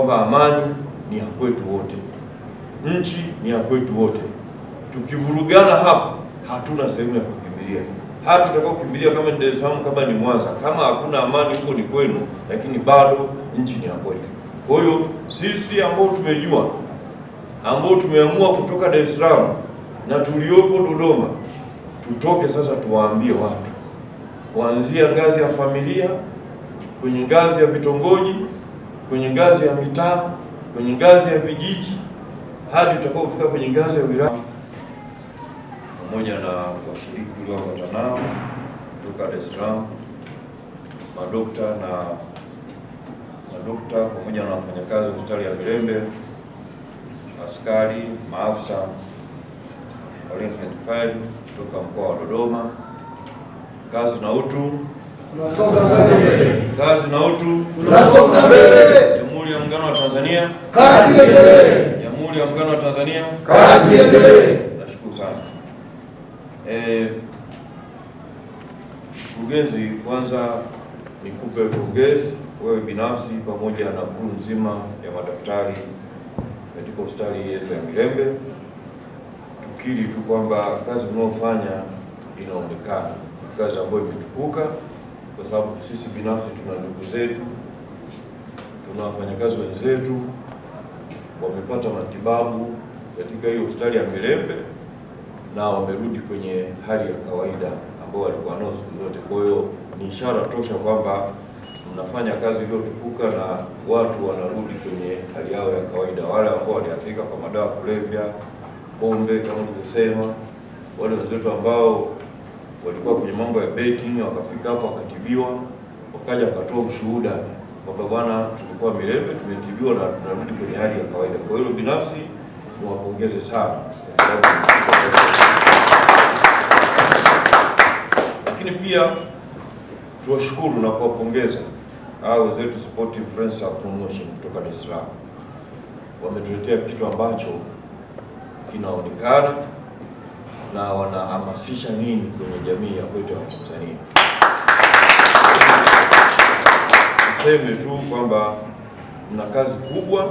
kwamba amani ni ya kwetu wote, nchi ni ya kwetu wote. Tukivurugana hapa, hatuna sehemu ya kukimbilia. Hata tutakokimbilia kama ni Dar es Salaam, kama ni Mwanza, kama hakuna amani huko ni kwenu, lakini bado nchi ni ya kwetu. Kwa hiyo sisi ambao tumejua, ambao tumeamua kutoka Dar es Salaam na tuliopo Dodoma, tutoke sasa tuwaambie watu, kuanzia ngazi ya familia, kwenye ngazi ya vitongoji, kwenye ngazi ya mitaa, kwenye ngazi ya vijiji, hadi tutakapofika kwenye ngazi ya wilaya, pamoja na washiriki tulioambatana nao kutoka Dar es Salaam, madokta pamoja na wafanyakazi wa hospitali ya Mirembe, askari, maafisa walinzi kutoka mkoa wa Dodoma. Kazi na utu, tunasonga mbele. Kazi na utu, tunasonga mbele. Jamhuri ya Muungano wa Tanzania, kazi endelee. Jamhuri ya Muungano wa Tanzania, kazi endelee. Nashukuru sana. Mkurugenzi, kwanza nikupe pongezi wewe binafsi pamoja na crew nzima ya madaktari katika hospitali yetu ya Mirembe. Tukiri tu kwamba kazi mnaofanya inaonekana, kazi ambayo imetukuka, kwa sababu sisi binafsi tuna ndugu zetu, tuna wafanyakazi wenzetu wamepata matibabu katika hiyo hospitali ya Mirembe na wamerudi kwenye hali ya kawaida ambao walikuwa nao siku zote. Kwa hiyo ni ishara tosha kwamba mnafanya kazi iliyotukuka na watu wanarudi kwenye hali yao ya kawaida. Wale ambao waliathirika kwa madawa kulevya, pombe kama nilivyosema, wale wenzetu ambao walikuwa kwenye mambo ya betting wakafika hapo wakatibiwa, wakaja wakatoa ushuhuda kwamba bwana, tulikuwa Mirembe tumetibiwa na tunarudi kwenye hali ya kawaida. Kwa hiyo binafsi niwapongeze sana, lakini pia tuwashukuru na kuwapongeza hao wenzetu Sport Influencer Promotion kutoka Dar es Salaam. Wametuletea kitu ambacho kinaonekana na wanahamasisha nini kwenye jamii ya kwetu ya Tanzania. Niseme tu kwamba mna kazi kubwa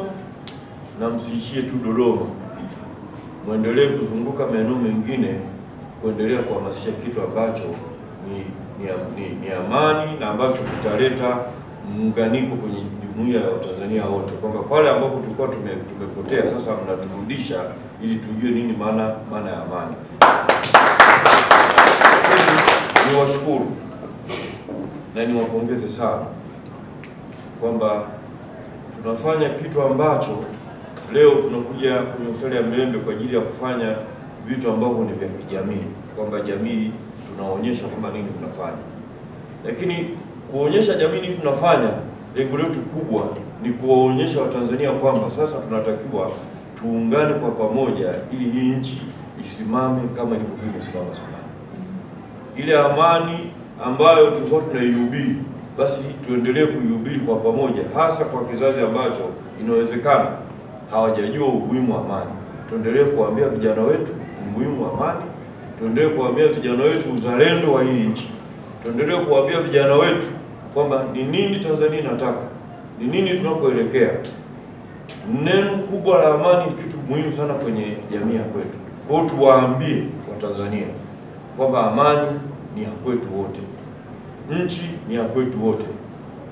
na msiishie tu Dodoma, muendelee kuzunguka maeneo mengine kuendelea kuhamasisha kitu ambacho ni amani na ambacho kitaleta muunganiko kwenye jumuiya ya Watanzania wote, kwamba pale ambapo tulikuwa tumepotea sasa mnaturudisha ili tujue nini maana ya amani. Niwashukuru na niwapongeze sana kwamba tunafanya kitu ambacho leo tunakuja kwenye hospitali ya Mirembe kwa ajili ya kufanya vitu ambavyo ni vya kijamii, kwamba jamii tunaonyesha kwamba nini tunafanya. Lakini kuonyesha jamii nini tunafanya, lengo letu kubwa ni kuwaonyesha Watanzania kwamba sasa tunatakiwa tuungane kwa pamoja ili hii nchi isimame kama ilivyokuwa imesimama zamani. Ile amani ambayo tulikuwa tunaihubiri, basi tuendelee kuihubiri kwa pamoja, hasa kwa kizazi ambacho inawezekana hawajajua umuhimu wa amani. Tuendelee kuambia vijana wetu umuhimu wa amani, tuendelee kuambia vijana wetu uzalendo wa hii nchi, tuendelee kuambia vijana wetu kwamba ni nini Tanzania inataka, ni nini tunakoelekea. Neno kubwa la amani ni kitu muhimu sana kwenye jamii ya kwetu. Kwa hiyo tuwaambie Watanzania kwamba amani ni ya kwetu wote, nchi ni ya kwetu wote.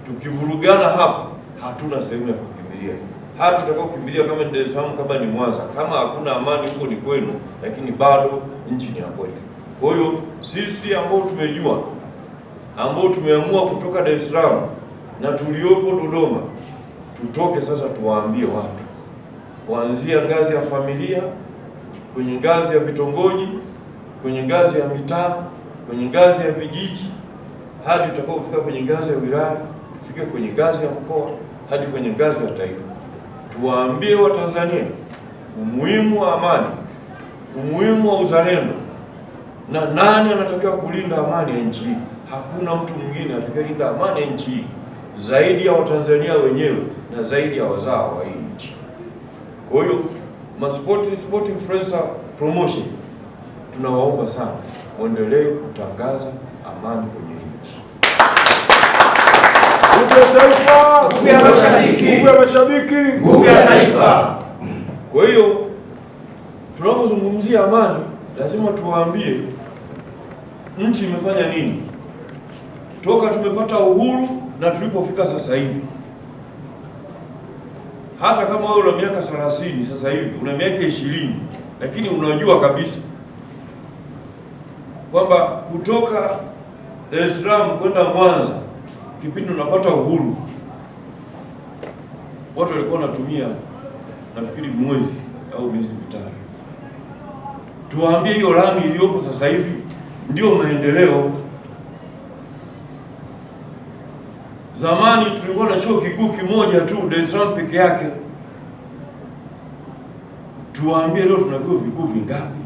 Tukivurugana hapa, hatuna sehemu ya kukimbilia. Hata tutakokimbilia kama ni Dar es Salaam, kama ni Mwanza, kama hakuna amani huko ni kwenu, lakini bado nchi ni ya kwetu. Kwa hiyo sisi ambao tumejua, ambao tumeamua kutoka Dar es Salaam na tuliopo Dodoma, tutoke sasa tuwaambie watu, kuanzia ngazi ya familia, kwenye ngazi ya vitongoji, kwenye ngazi ya mitaa, kwenye ngazi ya vijiji, hadi tutakapofika kwenye ngazi ya wilaya, tufike kwenye ngazi ya mkoa, hadi kwenye ngazi ya taifa. Tuwaambie Watanzania umuhimu wa amani, umuhimu wa uzalendo, na nani anatakiwa kulinda amani ya nchi hii. Hakuna mtu mwingine atakayelinda amani ya nchi hii zaidi ya Watanzania wenyewe na zaidi ya wazao wa hii nchi. Kwa hiyo Sport Influencer Promotion tunawaomba sana muendelee kutangaza amani kwenye nchi. Nguvu ya taifa, nguvu ya mashabiki, nguvu ya mashabiki, nguvu ya taifa. Kwa hiyo tunapozungumzia amani, lazima tuwaambie nchi imefanya nini toka tumepata uhuru na tulipofika sasa hivi. Hata kama wewe una miaka 30 sasa hivi, una miaka 20, lakini unajua kabisa kwamba kutoka Dar es Salaam kwenda Mwanza, kipindi unapata uhuru, watu walikuwa wanatumia nafikiri mwezi au miezi mitatu. Tuwaambie hiyo lami iliyopo sasa hivi ndio maendeleo. Zamani tulikuwa na chuo kikuu kimoja tu Dar es Salaam peke yake. Tuwaambie leo tuna vyuo vikuu vingapi?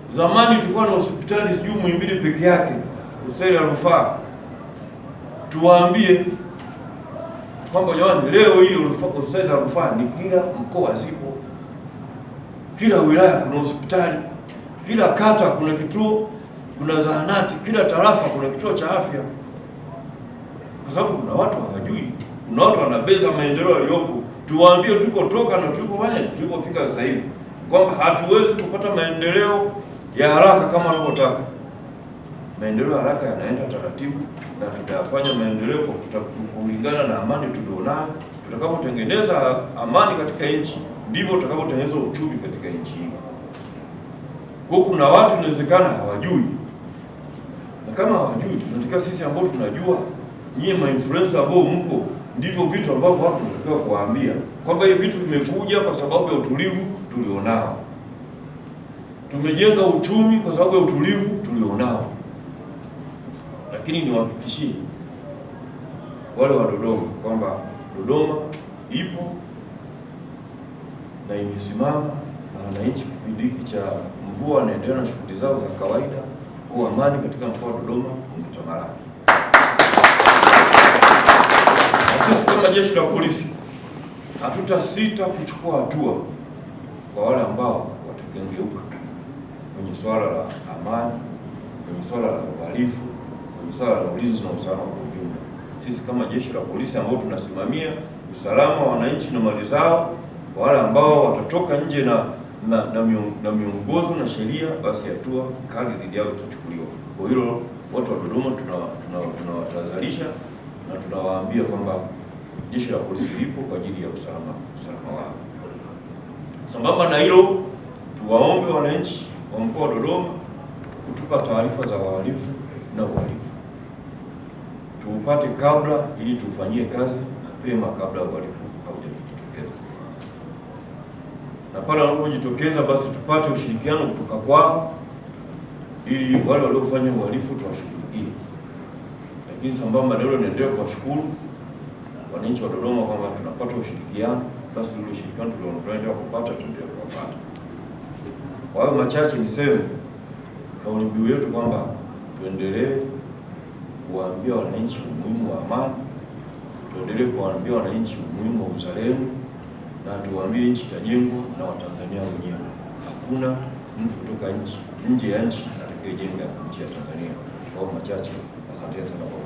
Zamani tulikuwa na hospitali sijui Muhimbili peke yake, hospitali ya rufaa. Tuwaambie kwamba jamani, leo hii hospitali za rufaa ni kila mkoa zipo, kila wilaya kuna hospitali, kila kata kuna kituo, kuna zahanati, kila tarafa kuna kituo cha afya. Kwa sababu kuna watu hawajui, kuna watu wanabeza maendeleo yaliyopo. Tuwaambie tuko toka na tulipofika sasa hivi kwamba hatuwezi kupata maendeleo ya haraka kama wanavyotaka. Maendeleo ya haraka yanaenda taratibu, na tutayafanya maendeleo kwa kulingana na amani tulionayo. Tutakapotengeneza amani katika nchi, ndivyo tutakapotengeneza uchumi katika nchi hii. Kwa kuna watu inawezekana hawajui, na kama hawajui, tunataka sisi ambao tunajua, nyie ma-influencer ambao mko, ndivyo vitu ambavyo watu wanatakiwa kuwaambia kwamba hivi vitu vimekuja kwa sababu ya utulivu tulionao. Tumejenga uchumi kwa sababu ya utulivu tulionao. Lakini niwahakikishie wale wa Dodoma kwamba Dodoma ipo na imesimama, na wananchi kipindi hiki cha mvua wanaendelea na shughuli zao za kawaida, kwa amani katika mkoa wa Dodoma umetamalaki. Na sisi kama jeshi la polisi hatutasita kuchukua hatua kwa wale ambao watakengeuka kwenye swala la amani, kwenye swala la uhalifu, kwenye swala la ulinzi na usalama kwa ujumla. Sisi kama jeshi la polisi ambao tunasimamia usalama wa wananchi na mali zao, kwa wale ambao watatoka nje na miongozo na sheria, basi hatua kali dhidi yao itachukuliwa. Kwa hilo watu wa Dodoma tunawatahadharisha na tunawaambia kwamba jeshi la polisi lipo kwa ajili ya usalama wao. Sambamba na hilo, tuwaombe wananchi wa mkoa wa Dodoma kutupa taarifa za wahalifu na uhalifu, tuupate kabla, ili tufanyie kazi mapema kabla uhalifu haujajitokeza, na pale wanapojitokeza basi tupate ushirikiano kutoka kwao, ili wale waliofanya uhalifu tuwashughulikie. Lakini sambamba na hilo, naendelea kuwashukuru wananchi wa Dodoma kwamba tunapata ushirikiano, basi ule ushirikiano tulioendelea kupata tuendelee kupata. Kwa hiyo machache niseme kauli mbiu yetu kwamba tuendelee kuwaambia wananchi umuhimu wa amani, tuendelee kuwaambia wananchi umuhimu wa uzalendo, na tuwaambie nchi itajengwa na Watanzania wenyewe. Hakuna mtu kutoka nje ya nchi atakayejenga nchi ya Tanzania. Kwa machache, asante sana kwa